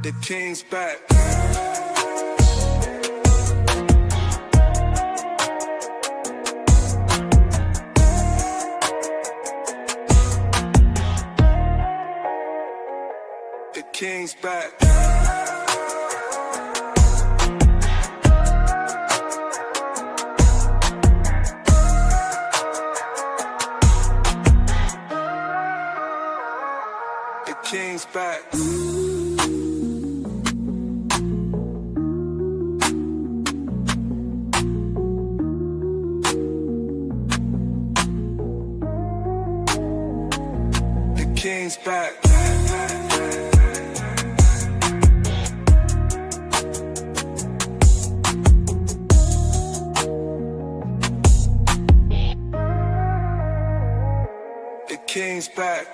The king's back. The king's back. The king's back. The king's back. The king's back.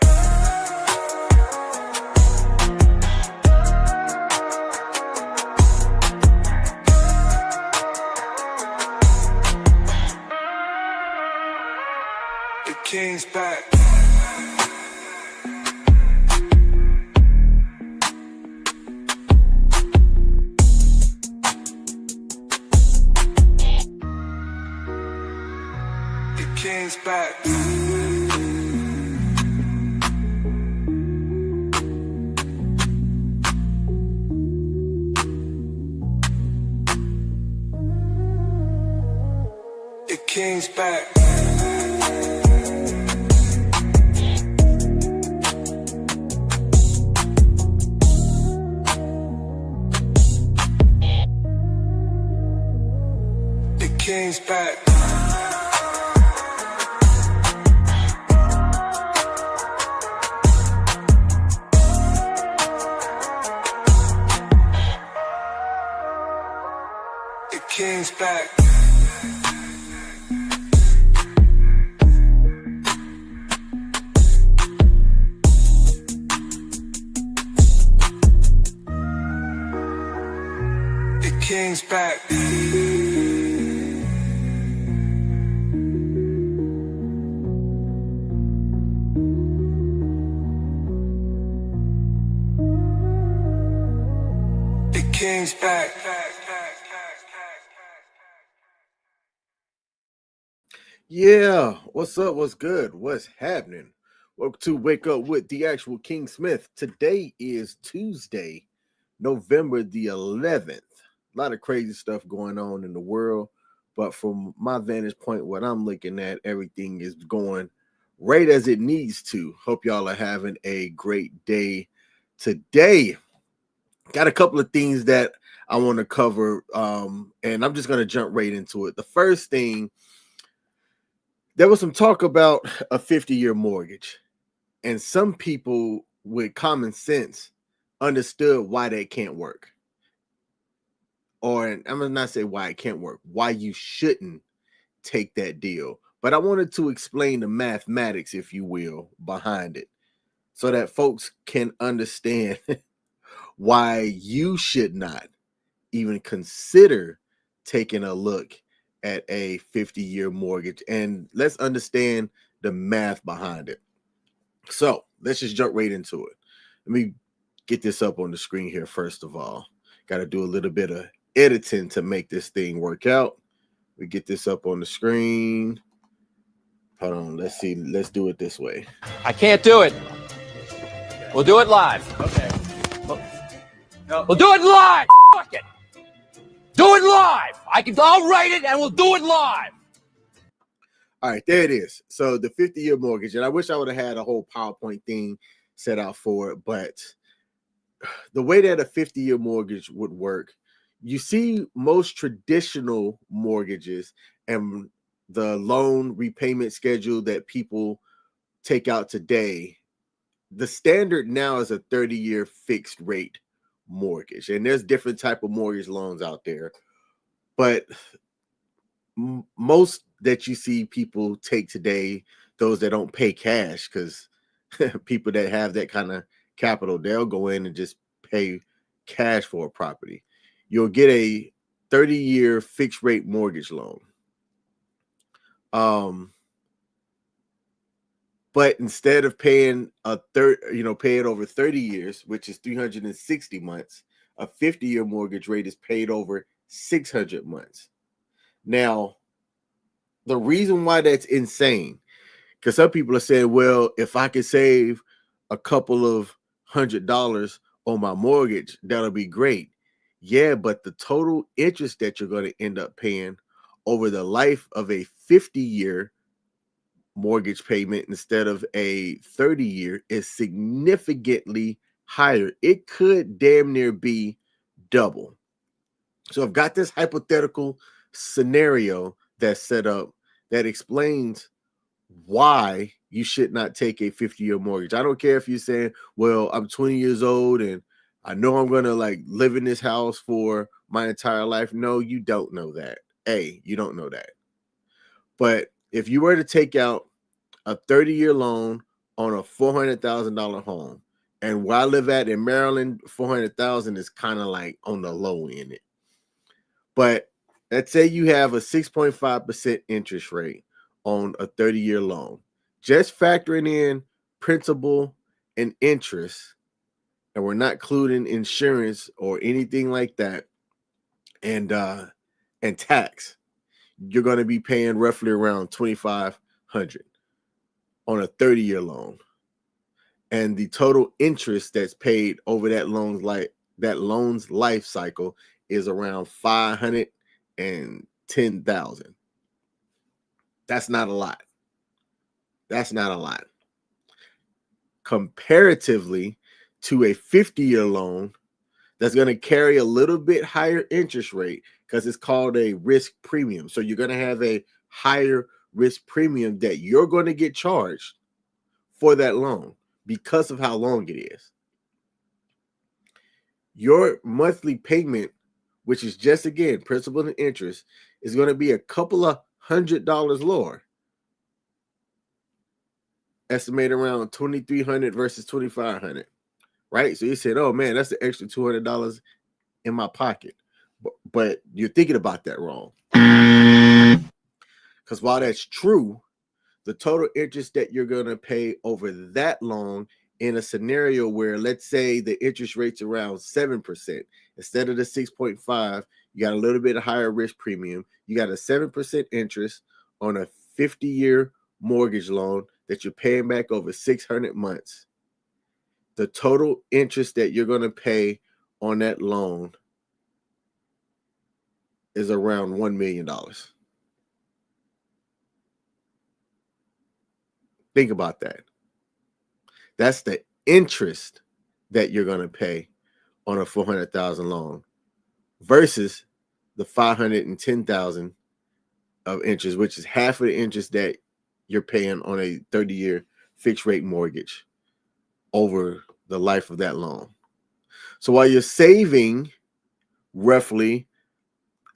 The king's back. The king's back. The king's back. The king's back. The king's back. The king's back. The king's back. Yeah, what's up? What's good? What's happening? Welcome to Wake Up with the Actual King Smith. Today is Tuesday, November the 11th. A lot of crazy stuff going on in the world, but from my vantage point, what I'm looking at, everything is going right as it needs to. Hope y'all are having a great day today. Got a couple of things that I want to cover, and I'm just going to jump right into it. The first thing, there was some talk about a 50-year mortgage, and some people with common sense understood why that can't work. Or I'm going to not say why it can't work, why you shouldn't take that deal. But I wanted to explain the mathematics, if you will, behind it so that folks can understand why you should not even consider taking a look at a 50-year mortgage. And let's understand the math behind it. So let's just jump right into it. Let me get this up on the screen here. First of all, got to do a little bit of editing to make this thing work out. We get this up on the screen. Hold on. Let's see. Let's do it this way. I can't do it. We'll do it live. Okay. We'll do it live. Fuck it. Do it live. I'll write it and we'll do it live. All right, there it is. So the 50-year mortgage, and I wish I would have had a whole PowerPoint thing set out for it, but the way that a 50-year mortgage would work, you see most traditional mortgages and the loan repayment schedule that people take out today, the standard now is a 30-year fixed rate mortgage. And there's different type of mortgage loans out there. But most that you see people take today, those that don't pay cash, because people that have that kind of capital, they'll go in and just pay cash for a property. You'll get a 30-year fixed rate mortgage loan. But instead of paying pay it over 30 years, which is 360 months, A 50-year mortgage rate is paid over 600 months. Now, the reason why that's insane, because some people are saying, well, if I could save a couple of $100 on my mortgage, that'll be great. Yeah, but the total interest that you're going to end up paying over the life of a 50-year mortgage payment instead of a 30-year is significantly higher. It could damn near be double. So I've got this hypothetical scenario that's set up that explains why you should not take a 50-year mortgage. I don't care if you're saying, well, I'm 20 years old and I know I'm going to like live in this house for my entire life. No, you don't know that. You don't know that. But if you were to take out a 30-year loan on a $400,000 home, and where I live at in Maryland, $400,000 is kind of like on the low end. But let's say you have a 6.5% interest rate on a 30-year loan. Just factoring in principal and interest, and we're not including insurance or anything like that, and tax, you're going to be paying roughly around $2,500 on a 30-year loan. And the total interest that's paid over that loan's life cycle is around $510,000. That's not a lot. That's not a lot. Comparatively to a 50-year loan that's going to carry a little bit higher interest rate because it's called a risk premium. So you're going to have a higher risk premium that you're going to get charged for that loan because of how long it is. Your monthly payment, which is just, again, principal and interest, is going to be a couple of $100 lower. Estimate around $2,300 versus $2,500, right? So you said, oh man, that's the extra $200 in my pocket. But you're thinking about that wrong. Because while that's true, the total interest that you're going to pay over that loan in a scenario where, let's say, the interest rate's around 7%, instead of the 6.5, you got a little bit higher risk premium. You got a 7% interest on a 50-year mortgage loan that you're paying back over 600 months. The total interest that you're going to pay on that loan is around $1 million. Think about that. That's the interest that you're going to pay on a $400,000 loan versus the $510,000 of interest, which is half of the interest that you're paying on a 30-year fixed rate mortgage over the life of that loan. So while you're saving roughly,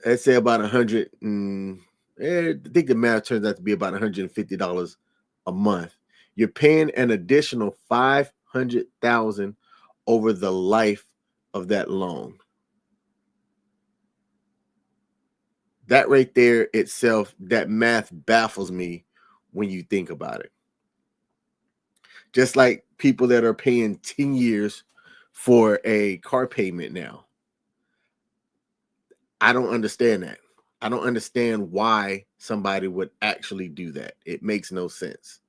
let's say about I think the math turns out to be about $150 a month, you're paying an additional $500,000 over the life of that loan. That right there itself, that math baffles me when you think about it. Just like people that are paying 10 years for a car payment now. I don't understand that. I don't understand why somebody would actually do that. It makes no sense.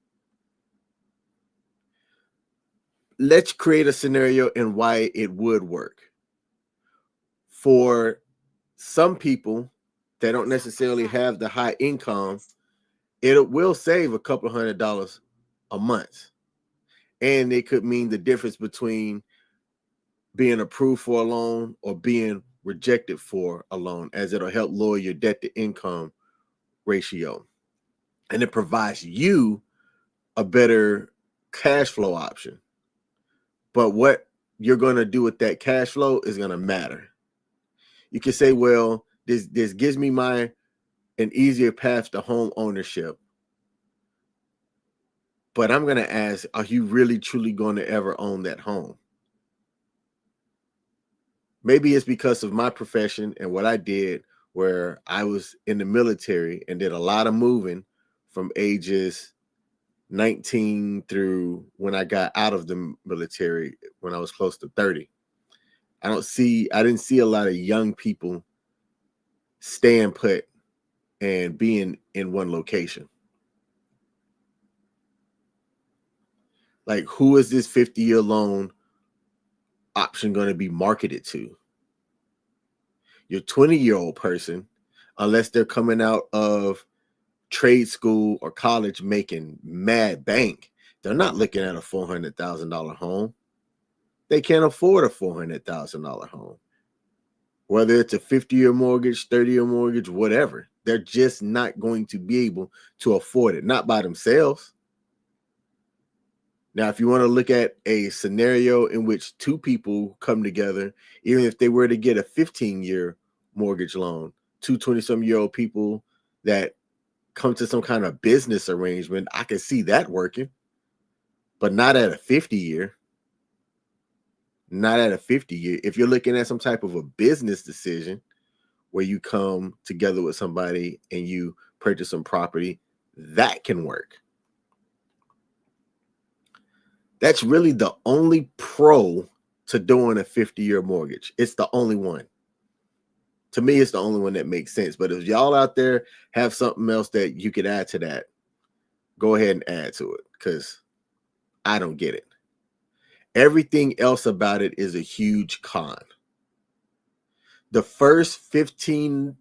Let's create a scenario and why it would work. For some people that don't necessarily have the high income, it will save a couple $100 a month. And it could mean the difference between being approved for a loan or being rejected for a loan, as it'll help lower your debt to income ratio. And it provides you a better cash flow option. But what you're going to do with that cash flow is going to matter. You can say, well, this gives me an easier path to home ownership. But I'm going to ask, are you really truly going to ever own that home? Maybe it's because of my profession and what I did, where I was in the military and did a lot of moving from ages 19 through when I got out of the military when I was close to 30. I didn't see a lot of young people staying put and being in one location. Like, who is this 50-year loan option going to be marketed to? Your 20-year-old person, unless they're coming out of trade school or college making mad bank, they're not looking at a $400,000 home. They can't afford a $400,000 home. Whether it's a 50-year mortgage, 30-year mortgage, whatever, they're just not going to be able to afford it, not by themselves. Now, if you want to look at a scenario in which two people come together, even if they were to get a 15-year mortgage loan, two 20-some-year-old people that come to some kind of business arrangement, I can see that working, but not at a 50-year. Not at a 50-year. If you're looking at some type of a business decision where you come together with somebody and you purchase some property, that can work. That's really the only pro to doing a 50-year mortgage. It's the only one. To me, it's the only one that makes sense. But if y'all out there have something else that you could add to that, go ahead and add to it, because I don't get it. Everything else about it is a huge con. The first 15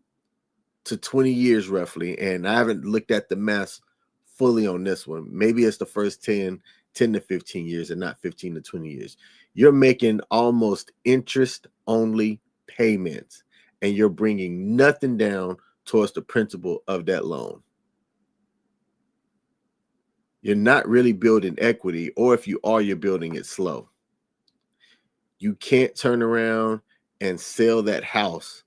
to 20 years roughly, and I haven't looked at the math fully on this one. Maybe it's the first 10 to 15 years and not 15 to 20 years. You're making almost interest-only payments, and you're bringing nothing down towards the principal of that loan. You're not really building equity, or if you are, you're building it slow. You can't turn around and sell that house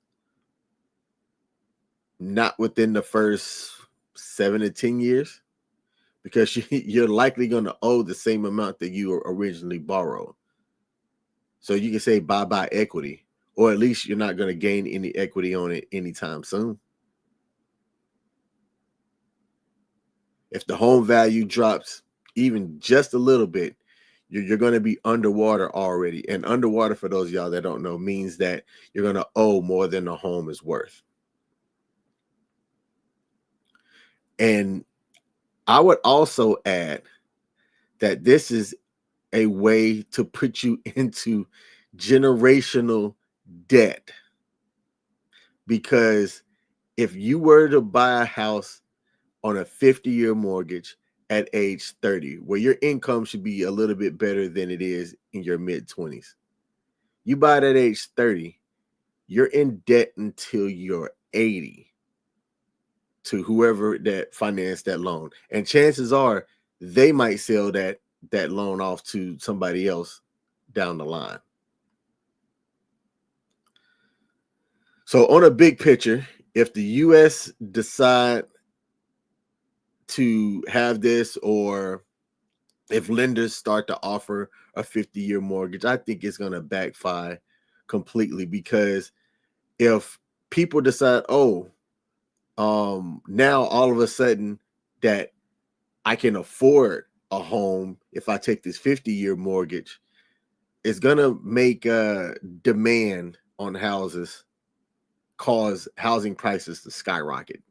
not within the first 7 to 10 years, because you're likely going to owe the same amount that you originally borrowed. So you can say bye-bye equity, or at least you're not going to gain any equity on it anytime soon. If the home value drops even just a little bit, you're going to be underwater already. And underwater, for those of y'all that don't know, means that you're going to owe more than the home is worth. And I would also add that this is a way to put you into generational debt. Because if you were to buy a house on a 50-year mortgage at age 30, where your income should be a little bit better than it is in your mid-20s, you buy it at age 30, you're in debt until you're 80 to whoever that financed that loan. And chances are they might sell that loan off to somebody else down the line. So on a big picture, if the U.S. decide to have this, or if lenders start to offer a 50-year mortgage, I think it's going to backfire completely. Because if people decide, now all of a sudden that I can afford a home if I take this 50-year mortgage, it's going to make demand on houses cause housing prices to skyrocket.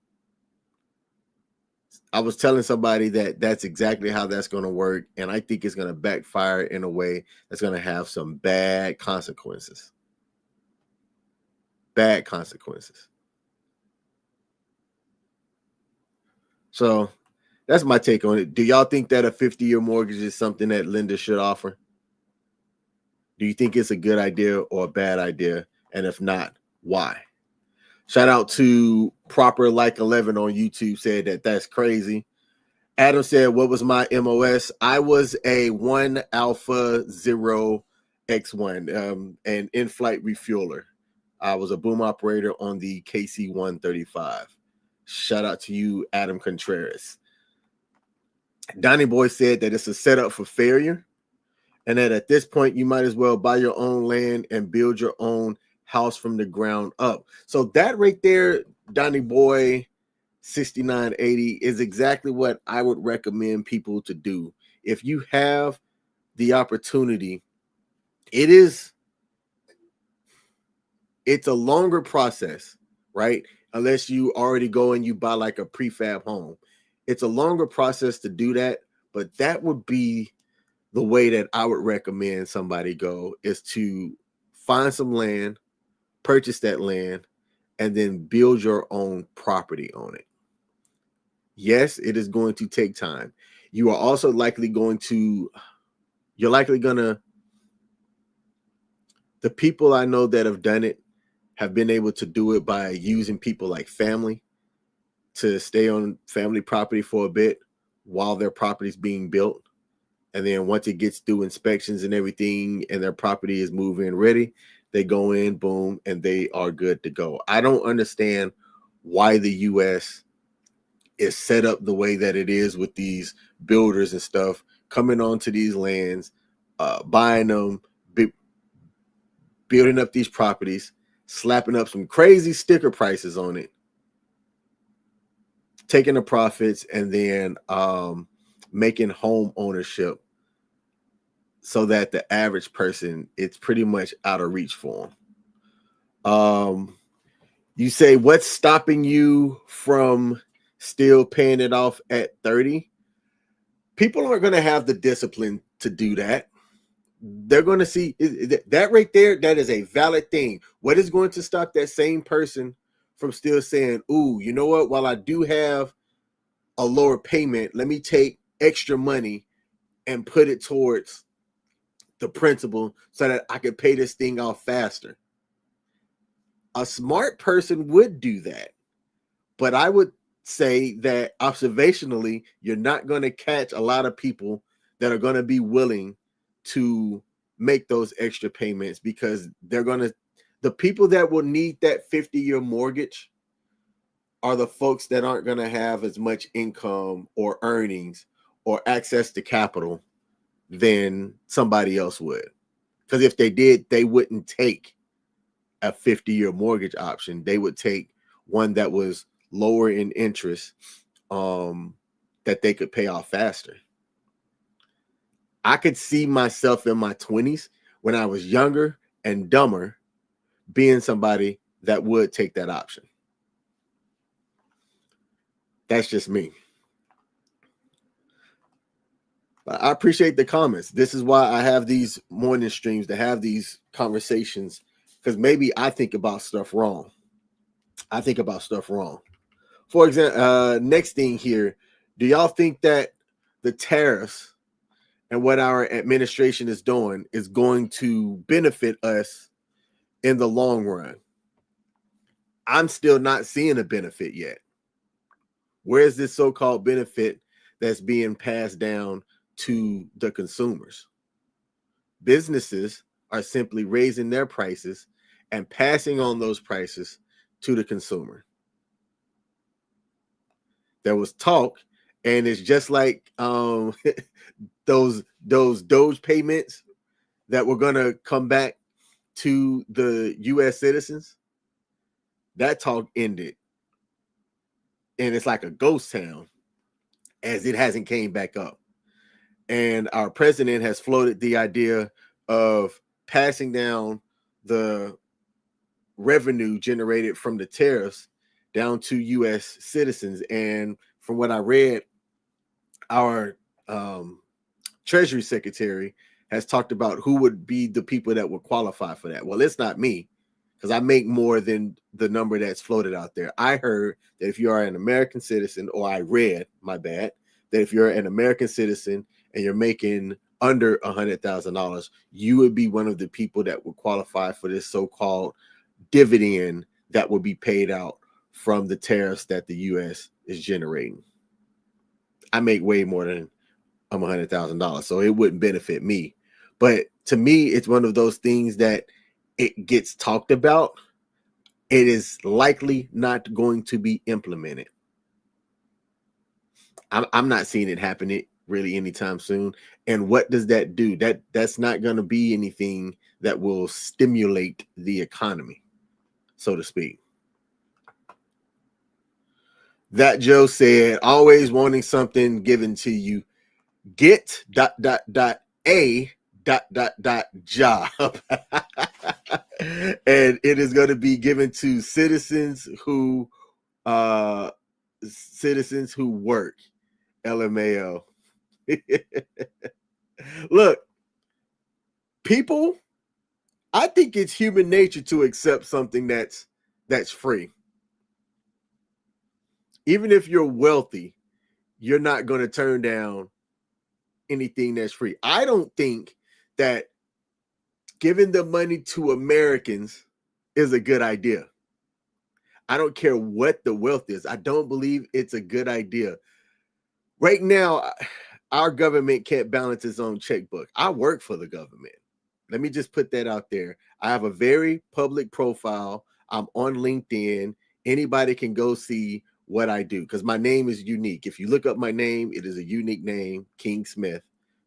I was telling somebody that that's exactly how that's going to work, and I think it's going to backfire in a way that's going to have some bad consequences. Bad consequences. So that's my take on it. Do y'all think that a 50-year mortgage is something that lenders should offer? Do you think it's a good idea or a bad idea? And if not, why? Shout out to Proper Like 11 on YouTube, said that that's crazy. Adam said, what was my MOS? I was a 1 Alpha 0 X1, an in-flight refueler. I was a boom operator on the KC-135. Shout out to you, Adam Contreras. Donnie Boy said that it's a setup for failure, and that at this point you might as well buy your own land and build your own house from the ground up. So that right there, Donnie Boy 6980, is exactly what I would recommend people to do. If you have the opportunity, it is It's a longer process, right? Unless you already go and you buy like a prefab home. It's a longer process to do that, but that would be the way that I would recommend somebody go, is to find some land, purchase that land, and then build your own property on it. Yes, it is going to take time. You are also likely going to, the people I know that have done it have been able to do it by using people like family to stay on family property for a bit while their property is being built. And then once it gets through inspections and everything and their property is move-in ready, they go in, boom, and they are good to go. I don't understand why the U.S. is set up the way that it is with these builders and stuff coming onto these lands, buying them, building up these properties, slapping up some crazy sticker prices on it, taking the profits, and then making home ownership so that the average person, it's pretty much out of reach for them. You say, what's stopping you from still paying it off at 30? People aren't going to have the discipline to do that. They're going to see that right there. That is a valid thing. What is going to stop that same person from still saying, ooh, you know what? While I do have a lower payment, let me take extra money and put it towards the principal so that I can pay this thing off faster. A smart person would do that. But I would say that observationally, you're not going to catch a lot of people that are going to be willing to make those extra payments, because the people that will need that 50-year mortgage are the folks that aren't going to have as much income or earnings or access to capital than somebody else would. Because if they did, they wouldn't take a 50-year mortgage option. They would take one that was lower in interest, that they could pay off faster. I could see myself in my 20s, when I was younger and dumber, being somebody that would take that option. That's just me. But I appreciate the comments. This is why I have these morning streams, to have these conversations, because maybe I think about stuff wrong. For example, next thing here, do y'all think that the tariffs and what our administration is doing is going to benefit us in the long run? I'm still not seeing a benefit yet. Where's this so-called benefit that's being passed down to the consumers? Businesses are simply raising their prices and passing on those prices to the consumer. There was talk, and it's just like those Doge payments that were going to come back to the U.S. citizens. That talk ended, and it's like a ghost town, as it hasn't came back up. And our president has floated the idea of passing down the revenue generated from the tariffs down to U.S. citizens. And from what I read, our Treasury Secretary has talked about who would be the people that would qualify for that. Well, it's not me, because I make more than the number that's floated out there. I heard that if you are an American citizen, or I read, my bad, that if you're an American citizen and you're making under $100,000, you would be one of the people that would qualify for this so-called dividend that would be paid out from the tariffs that the U.S. is generating. I make way more than $100,000, so it wouldn't benefit me. But to me, it's one of those things that it gets talked about. It is likely not going to be implemented. I'm not seeing it happen really anytime soon. And what does that do? That's not going to be anything that will stimulate the economy, so to speak. That Joe said, always wanting something given to you. Get ... A job. And it is going to be given to citizens who work. LMAO. Look, people, I think it's human nature to accept something that's free. Even if you're wealthy, you're not going to turn down anything that's free. I don't think that giving the money to Americans is a good idea. I don't care what the wealth is. I don't believe it's a good idea. Right now, our government can't balance its own checkbook. I work for the government. Let me just put that out there. I have a very public profile. I'm on LinkedIn. Anybody can go see what I do because my name is unique. If you look up my name, it is a unique name, King Smith,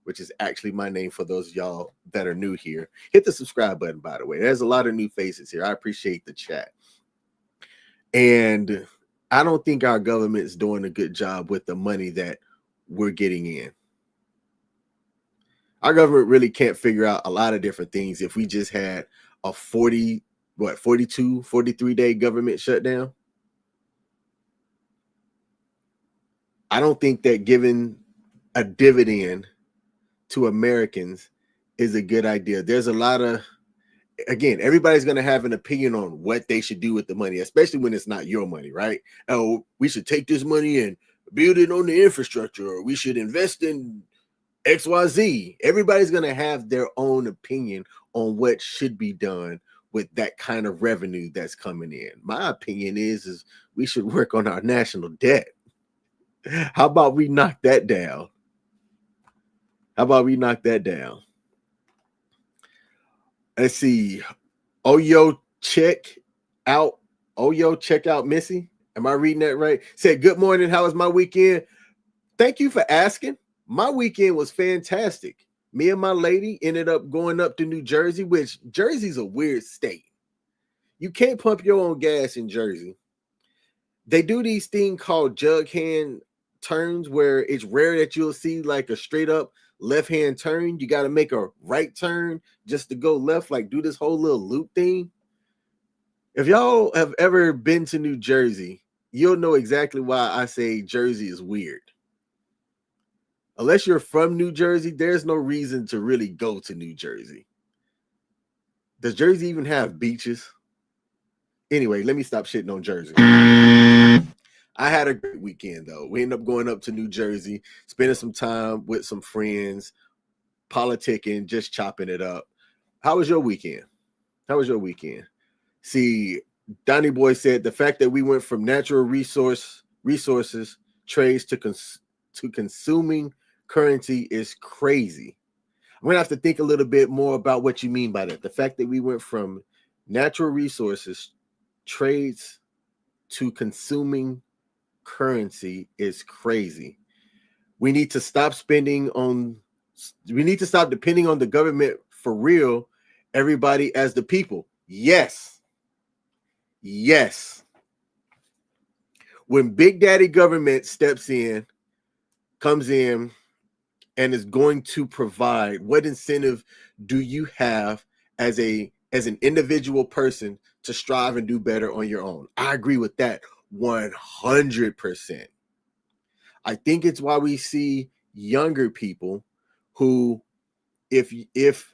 which is actually my name for those of y'all that are new here. Hit the subscribe button, by the way. There's a lot of new faces here. I appreciate the chat. And I don't think our government's doing a good job with the money that we're getting in. Our government really can't figure out a lot of different things if we just had a 43-day government shutdown. I don't think that giving a dividend to Americans is a good idea. There's a lot of, again, everybody's going to have an opinion on what they should do with the money, especially when it's not your money, right? Oh, we should take this money and build it on the infrastructure, or we should invest in XYZ. Everybody's going to have their own opinion on what should be done with that kind of revenue that's coming in. My opinion is we should work on our national debt. How about we knock that down? Let's see. Check out Missy. Am I reading that right? Said, good morning. How was my weekend? Thank you for asking. My weekend was fantastic. Me and my lady ended up going up to New Jersey, which Jersey's a weird state. You can't pump your own gas in Jersey. They do these things called jug hand turns where it's rare that you'll see like a straight up left hand turn. You got to make a right turn just to go left, like do this whole little loop thing. If y'all have ever been to New Jersey, you'll know exactly why I say Jersey is weird. Unless you're from New Jersey, there's no reason to really go to New Jersey. Does Jersey even have beaches? Anyway, let me stop shitting on Jersey. I had a great weekend, though. We ended up going up to New Jersey, spending some time with some friends, politicking, just chopping it up. How was your weekend? See, Donnie Boy said the fact that we went from natural resources trades to consuming currency is crazy. I'm going to have to think a little bit more about what you mean by that. The fact that we went from natural resources trades to consuming currency is crazy. We need to stop depending on the government for real. Everybody as the people. Yes. When Big Daddy government comes in, and is going to provide, what incentive do you have as an individual person to strive and do better on your own? I agree with that 100%. I think it's why we see younger people who, if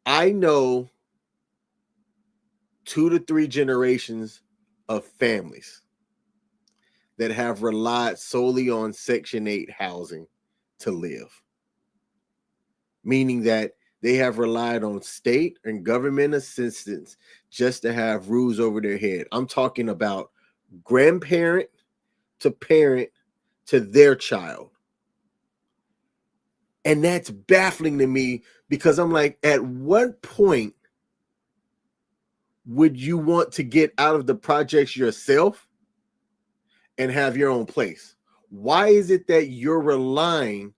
I know 2 to 3 generations of families that have relied solely on Section 8 housing to live, meaning that they have relied on state and government assistance just to have roofs over their head. I'm talking about grandparent to parent to their child. And that's baffling to me because I'm like, at what point would you want to get out of the projects yourself and have your own place? Why is it that you're relying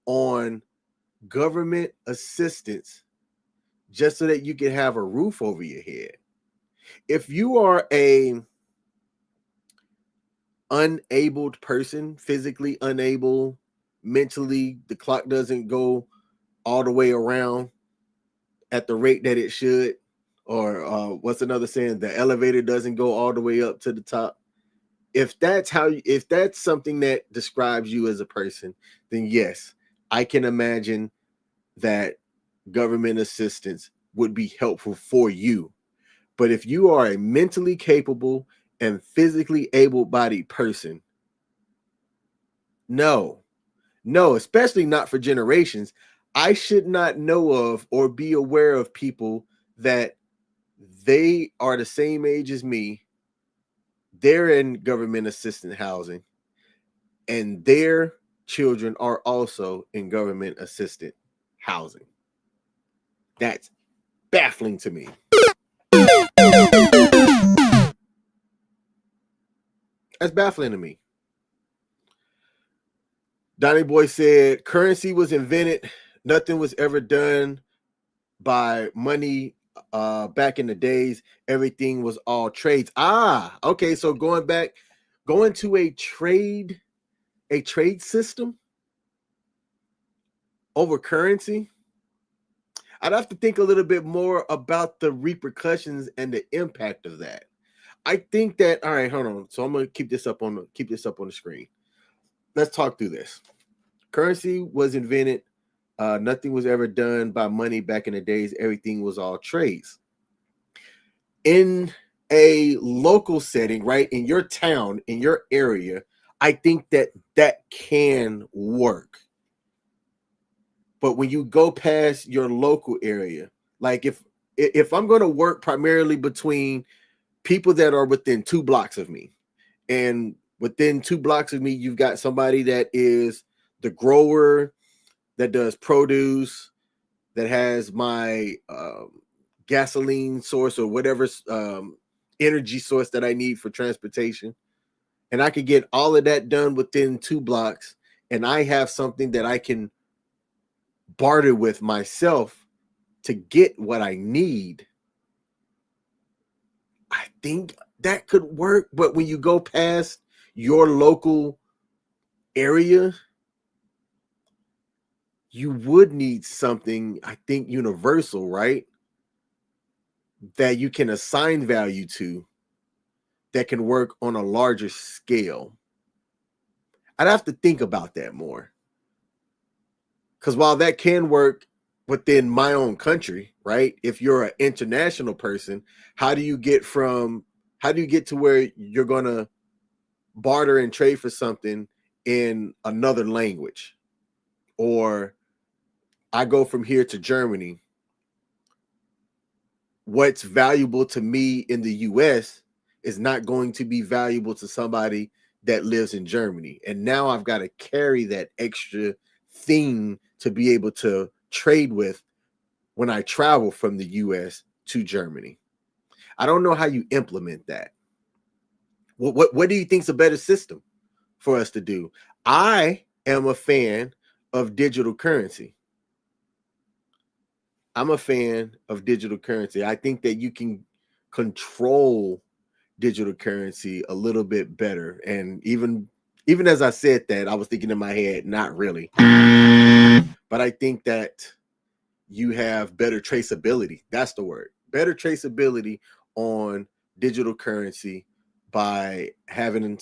on government assistance just so that you can have a roof over your head? If you are a unabled person, physically unable, mentally the clock doesn't go all the way around at the rate that it should, or what's another saying? The elevator doesn't go all the way up to the top. If that's something that describes you as a person, then yes, I can imagine that government assistance would be helpful for you. But if you are a mentally capable and physically able-bodied person, no, especially not for generations. I should not know of or be aware of people that they are the same age as me. They're in government assistance housing, and their children are also in government assistant housing. That's baffling to me. That's baffling to me. Donnie Boy said, currency was invented. Nothing was ever done by money back in the days. Everything was all trades. Okay. So going to a trade system over currency, I'd have to think a little bit more about the repercussions and the impact of that. I think that, all right, hold on. So I'm going to keep this up on the screen. Let's talk through this. Currency was invented. Nothing was ever done by money back in the days. Everything was all trades. In a local setting, right, in your town, in your area, I think that can work. But when you go past your local area, like if I'm going to work primarily between people that are within 2 blocks of me, and within 2 blocks of me, you've got somebody that is the grower, that does produce, that has my gasoline source or whatever energy source that I need for transportation. And I could get all of that done within 2 blocks. And I have something that I can barter with myself to get what I need. I think that could work. But when you go past your local area, you would need something, I think, universal, right? That you can assign value to, that can work on a larger scale. I'd have to think about that more. Because while that can work within my own country, right? If you're an international person, how do you get to where you're going to barter and trade for something in another language? Or I go from here to Germany. What's valuable to me in the US is not going to be valuable to somebody that lives in Germany. And now I've got to carry that extra thing to be able to trade with when I travel from the US to Germany. I don't know how you implement that. What do you think is a better system for us to do? I am a fan of digital currency. I'm a fan of digital currency. I think that you can control digital currency a little bit better. And even as I said that, I was thinking in my head, not really. But I think that you have better traceability. That's the word. Better traceability on digital currency by having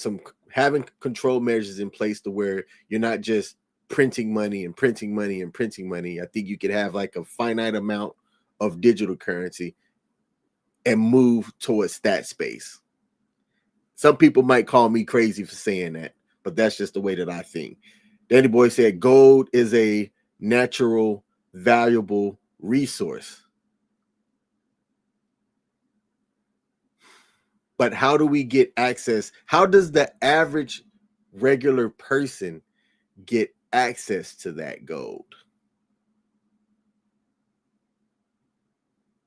control measures in place to where you're not just printing money and printing money and printing money. I think you could have like a finite amount of digital currency and move towards that space. Some people might call me crazy for saying that, but that's just the way that I think. Danny Boy said gold is a natural, valuable resource. But how do we get access? How does the average regular person get access to that gold?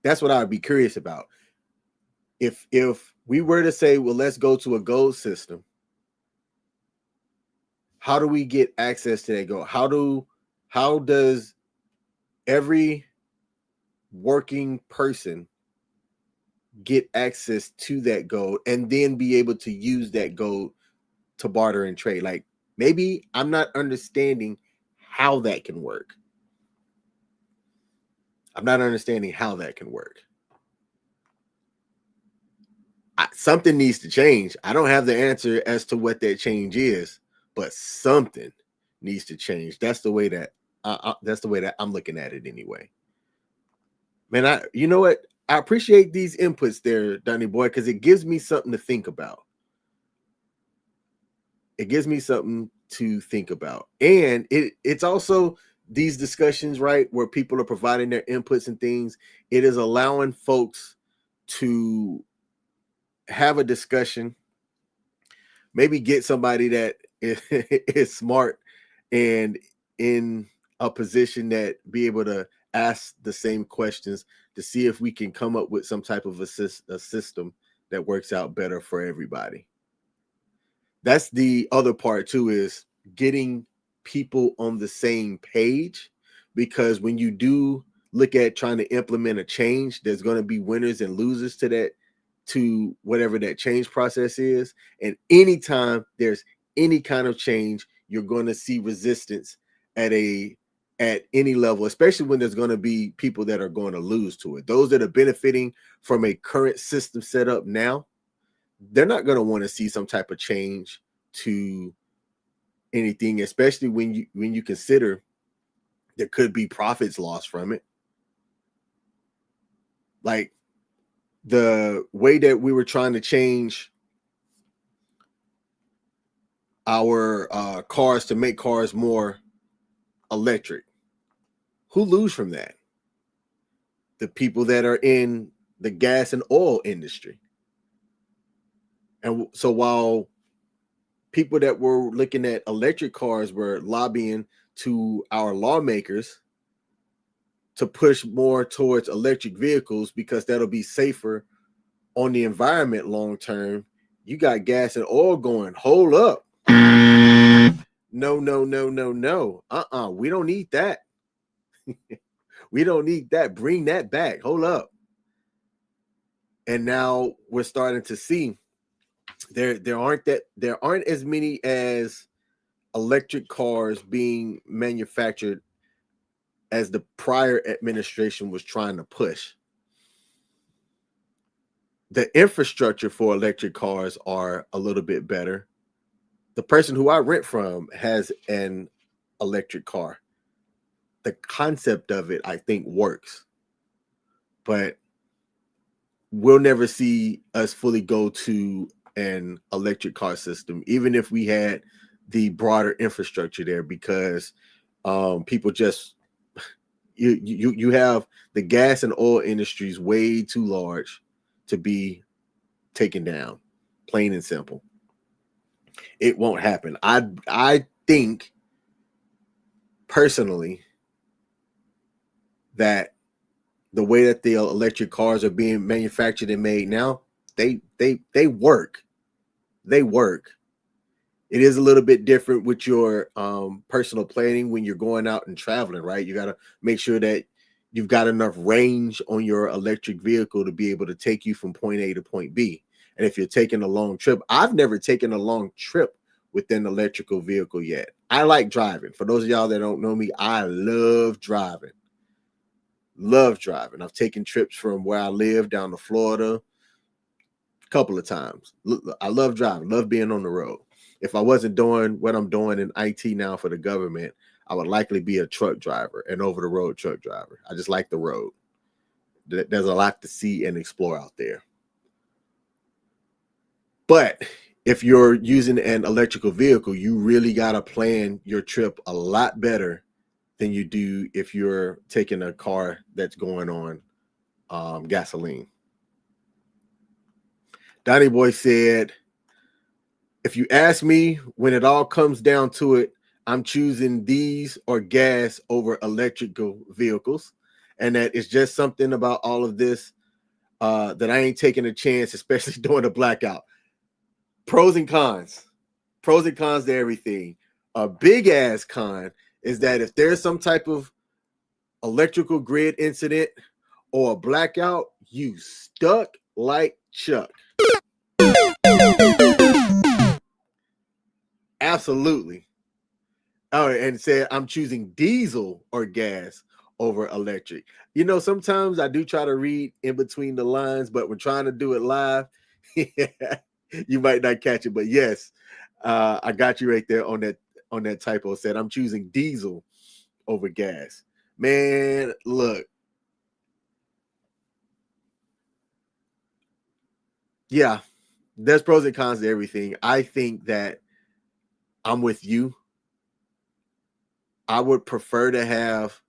That's what I would be curious about. If we were to say, well, let's go to a gold system, how do we get access to that gold? How does every working person get access to that gold and then be able to use that gold to barter and trade? Like, maybe I'm not understanding how that can work. I'm not understanding how that can work. Something needs to change. I don't have the answer as to what that change is, but something needs to change. That's the way that I'm looking at it anyway. Man, you know what? I appreciate these inputs there, Donnie boy, because it gives me something to think about. It gives me something to think about. And it's also these discussions, right, where people are providing their inputs and things. It is allowing folks to have a discussion, maybe get somebody that is smart and in a position that be able to ask the same questions to see if we can come up with some type of a system that works out better for everybody. That's the other part too, is getting people on the same page, because when you do look at trying to implement a change, there's going to be winners and losers to that, to whatever that change process is. And anytime there's any kind of change, you're going to see resistance at any level, especially when there's going to be people that are going to lose to it. Those that are benefiting from a current system set up now, they're not going to want to see some type of change to anything, especially when you consider there could be profits lost from it. Like the way that we were trying to change our cars to make cars more electric. Who lose from that? The people that are in the gas and oil industry. And so while people that were looking at electric cars were lobbying to our lawmakers to push more towards electric vehicles because that'll be safer on the environment long term, you got gas and oil going, hold up. No. We don't need that. We don't need that. Bring that back. Hold up. And now we're starting to see there aren't as many as electric cars being manufactured as the prior administration was trying to push. The infrastructure for electric cars are a little bit better. The person who I rent from has an electric car. The concept of it, I think, works. But we'll never see us fully go to an electric car system, even if we had the broader infrastructure there, because people just you have the gas and oil industries way too large to be taken down, plain and simple. It won't happen. I think personally that the way that the electric cars are being manufactured and made now, they work. They work. It is a little bit different with your personal planning when you're going out and traveling, right? You got to make sure that you've got enough range on your electric vehicle to be able to take you from point A to point B. And if you're taking a long trip, I've never taken a long trip with an electrical vehicle yet. I like driving. For those of y'all that don't know me, I love driving. Love driving. I've taken trips from where I live down to Florida a couple of times. I love driving, love being on the road. If I wasn't doing what I'm doing in IT now for the government, I would likely be a truck driver, an over-the-road truck driver. I just like the road. There's a lot to see and explore out there. But if you're using an electrical vehicle, you really got to plan your trip a lot better than you do if you're taking a car that's going on gasoline. Donnie Boy said, if you ask me, when it all comes down to it, I'm choosing these or gas over electrical vehicles. And that it's just something about all of this that I ain't taking a chance, especially during a blackout. Pros and cons to everything. A big ass con is that if there's some type of electrical grid incident or a blackout, you stuck like Chuck. Absolutely. Oh, and said, I'm choosing diesel or gas over electric. You know, sometimes I do try to read in between the lines, but we're trying to do it live. You might not catch it, but yes, I got you right there on that typo. Said I'm choosing diesel over gas. Man, look, yeah, there's pros and cons to everything. I think that I'm with you. I would prefer to have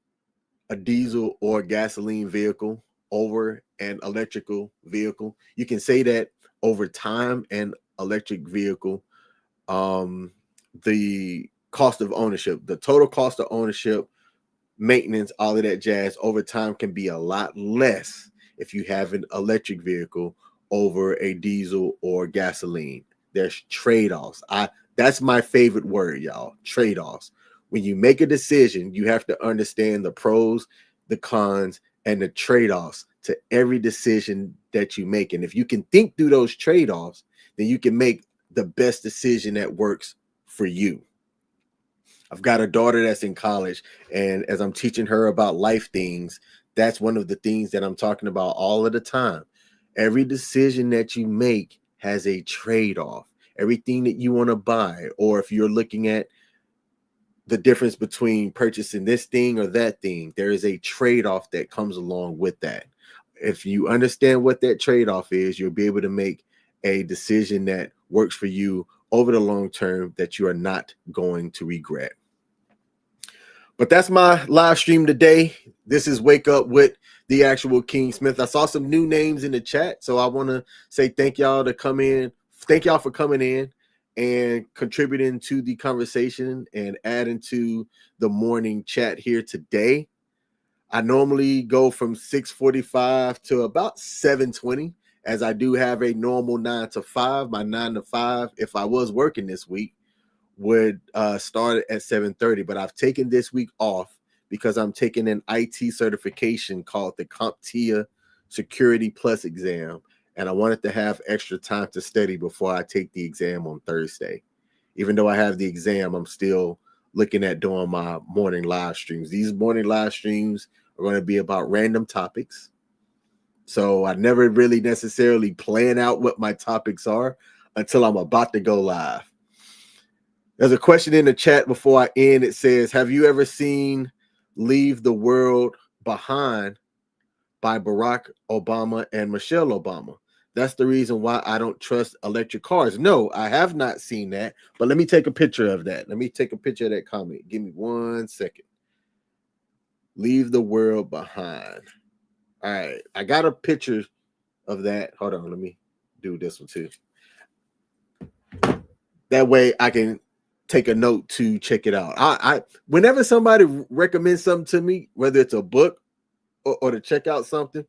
a diesel or gasoline vehicle over an electrical vehicle. You can say that over time, an electric vehicle, um, the cost of ownership, the total cost of ownership, maintenance, all of that jazz over time can be a lot less if you have an electric vehicle over a diesel or gasoline. There's trade-offs. That's my favorite word, y'all. Trade-offs. When you make a decision, you have to understand the pros, the cons, and the trade-offs to every decision that you make. And if you can think through those trade-offs, then you can make the best decision that works for you. I've got a daughter that's in college, and as I'm teaching her about life things, that's one of the things that I'm talking about all of the time. Every decision that you make has a trade-off. Everything that you want to buy, or if you're looking at the difference between purchasing this thing or that thing, there is a trade-off that comes along with that. If you understand what that trade-off is, you'll be able to make a decision that works for you over the long term that you are not going to regret. But that's my live stream today. This is Wake Up with the Actual King Smith. I saw some new names in the chat, so I want to say thank y'all to come in. Thank y'all for coming in and contributing to the conversation and adding to the morning chat here today. I normally go from 6:45 to about 7:20, as I do have a normal 9 to 5. My 9 to 5, if I was working this week, would start at 7:30, but I've taken this week off because I'm taking an IT certification called the CompTIA Security Plus exam, and I wanted to have extra time to study before I take the exam on Thursday. Even though I have the exam, I'm still looking at doing my morning live streams. These morning live streams are going to be about random topics. So I never really necessarily plan out what my topics are until I'm about to go live. There's a question in the chat before I end. It says, have you ever seen Leave the World Behind by Barack Obama and Michelle Obama? That's the reason why I don't trust electric cars. No, I have not seen that, but let me take a picture of that. Let me take a picture of that comment. Give me 1 second. Leave the World Behind. All right, I got a picture of that. Hold on, let me do this one too. That way I can take a note to check it out. I whenever somebody recommends something to me, whether it's a book or to check out something,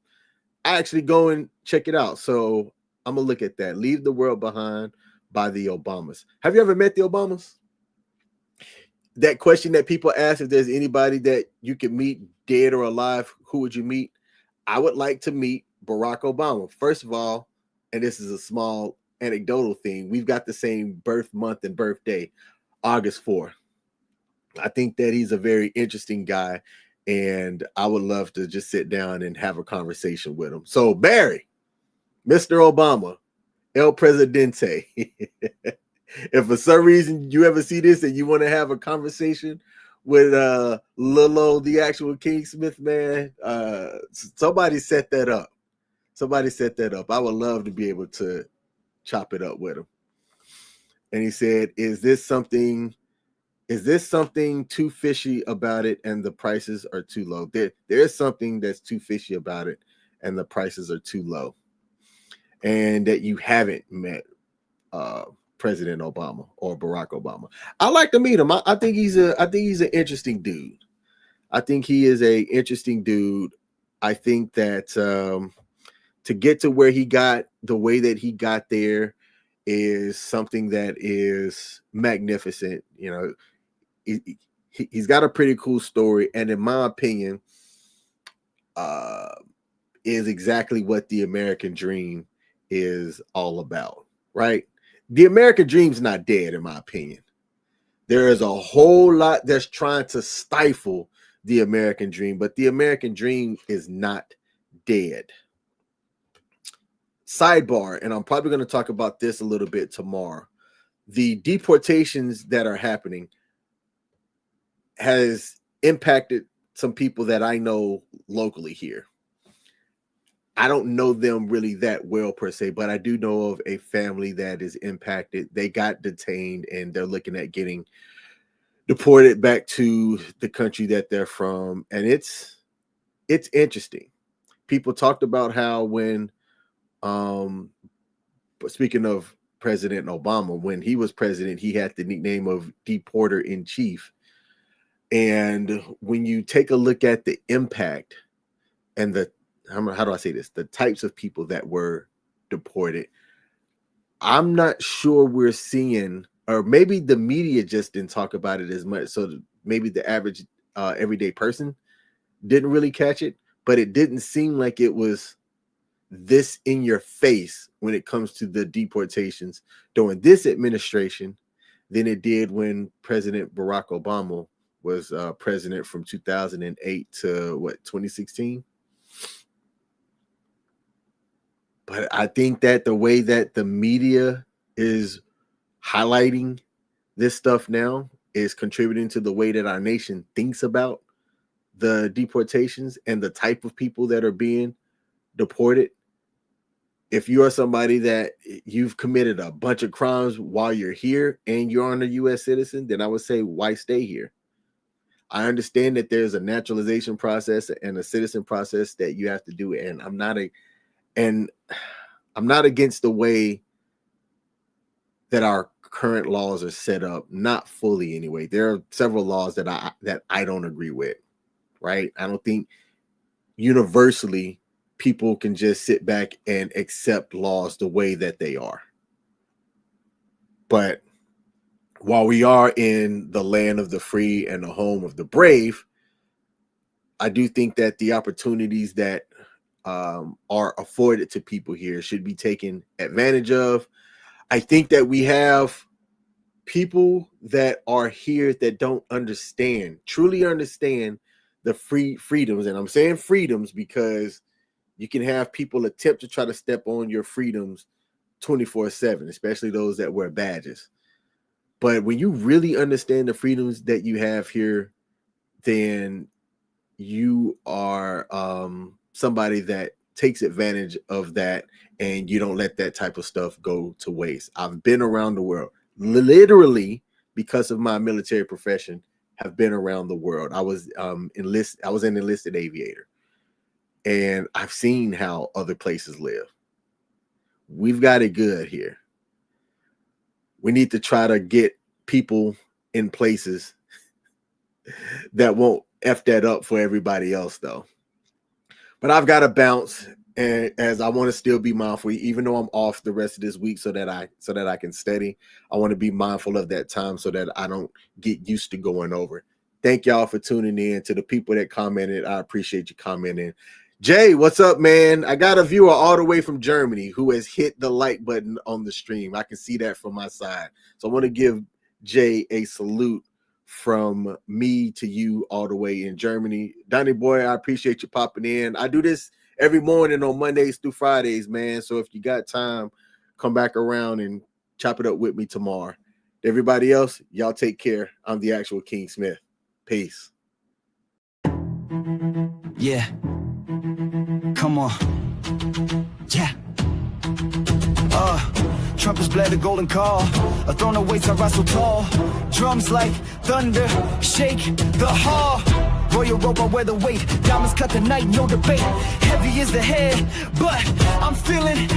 I actually go and check it out. So I'm gonna look at that. Leave the World Behind by the Obamas. Have you ever met the Obamas? That question that people ask, if there's anybody that you could meet, dead or alive, who would you meet? I would like to meet Barack Obama. First of all, and this is a small anecdotal thing, we've got the same birth month and birthday, August 4th. I think that he's a very interesting guy, and I would love to just sit down and have a conversation with him. So, Barry, Mr. Obama, El Presidente, if for some reason you ever see this and you want to have a conversation with Lilo, the actual King Smith, man, somebody set that up. Somebody set that up. I would love to be able to chop it up with him. And he said, is this something too fishy about it and the prices are too low? There's something that's too fishy about it and the prices are too low. And that you haven't met President Obama or Barack Obama. I like to meet him. I think he's an interesting dude. I think he is a interesting dude. I think that to get to where he got, the way that he got there, is something that is magnificent. You know, he's got a pretty cool story, and in my opinion, is exactly what the American dream is all about, right? The American dream's not dead, in my opinion. There is a whole lot that's trying to stifle the American dream, but the American dream is not dead. Sidebar, and I'm probably going to talk about this a little bit tomorrow. The deportations that are happening has impacted some people that I know locally here. I don't know them really that well per se, but I do know of a family that is impacted. They got detained and they're looking at getting deported back to the country that they're from. And it's interesting. People talked about how when, speaking of President Obama, when he was president, he had the nickname of Deporter in Chief. And when you take a look at the impact and the, how do I say this? The types of people that were deported, I'm not sure we're seeing, or maybe the media just didn't talk about it as much. So maybe the average everyday person didn't really catch it, but it didn't seem like it was this in your face when it comes to the deportations during this administration than it did when President Barack Obama was president from 2008 to 2016. But I think that the way that the media is highlighting this stuff now is contributing to the way that our nation thinks about the deportations and the type of people that are being deported. If you are somebody that you've committed a bunch of crimes while you're here and you're on a U.S. citizen, then I would say, why stay here? I understand that there's a naturalization process and a citizen process that you have to do, and I'm not against the way that our current laws are set up, not fully anyway. There are several laws that I don't agree with, right? I don't think universally people can just sit back and accept laws the way that they are. But while we are in the land of the free and the home of the brave, I do think that the opportunities that are afforded to people here should be taken advantage of. I think that we have people that are here that don't truly understand the freedoms. And I'm saying freedoms because you can have people attempt to try to step on your freedoms 24/7, especially those that wear badges. But when you really understand the freedoms that you have here, then you are somebody that takes advantage of that, and you don't let that type of stuff go to waste. I've been around the world, literally, because of my military profession, have been around the world. I was an enlisted aviator, and I've seen how other places live. We've got it good here. We need to try to get people in places that won't F that up for everybody else, though. But I've got to bounce, and as I want to still be mindful, even though I'm off the rest of this week, so that I can study. I want to be mindful of that time so that I don't get used to going over. Thank y'all for tuning in. To the people that commented, I appreciate you commenting. Jay, what's up, man? I got a viewer all the way from Germany who has hit the like button on the stream. I can see that from my side. So I want to give Jay a salute from me to you all the way in Germany. Donnie boy, I appreciate you popping in. I do this every morning on Mondays through Fridays, man. So if you got time, come back around and chop it up with me tomorrow. Everybody else, y'all take care. I'm the actual King Smith. Peace. Yeah. Come on. Yeah. Trumpets blare the golden call. A throne awaits, I rise so tall. Drums like thunder, shake the hall. Royal robe, I wear the weight. Diamonds cut the night, no debate. Heavy is the head, but I'm feeling